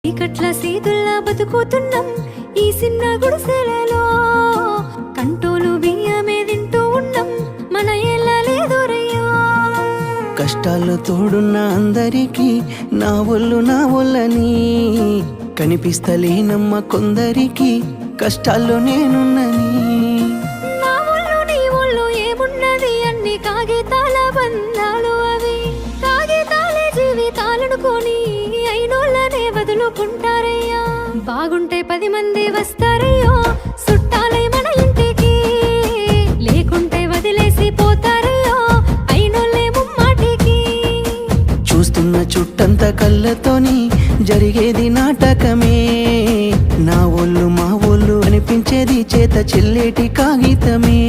కట్ల సీతుల్లా బతుకుతున్నాం ఈ చిన్న గుడిసెలలో, కంటోలు బియ్యమే తింటూ ఉన్నాం మన ఏళ్ళలేదోరయ్యా. కష్టాల్లో తోడున్న అందరికీ నా ఒళ్ళని కనిపిస్తలేనమ్మ కొందరికి కష్టాల్లో నేనున్నని. నా ఒళ్ళు నీ ఒళ్ళు ఏమున్నది అన్ని కాగితాల బంధాలు, అవి కాగితాలే జీవితాలనుకొని అయినోళ్ళనే వదులుకుంటారయ్యా. బాగుంటే 10 మంది వస్తారయ్యో చుట్టాలై మన ఇంటికి, లేకుంటే వదిలేసి పోతారయ్యో అయినోళ్ళే ముమ్మాటికి. చూస్తున్న చుట్టంత కళ్ళతోని జరిగేది నాటకమే, నా ఒళ్ళు మా ఒళ్ళు అనిపించేది చేత చెల్లేటి కాగితమే.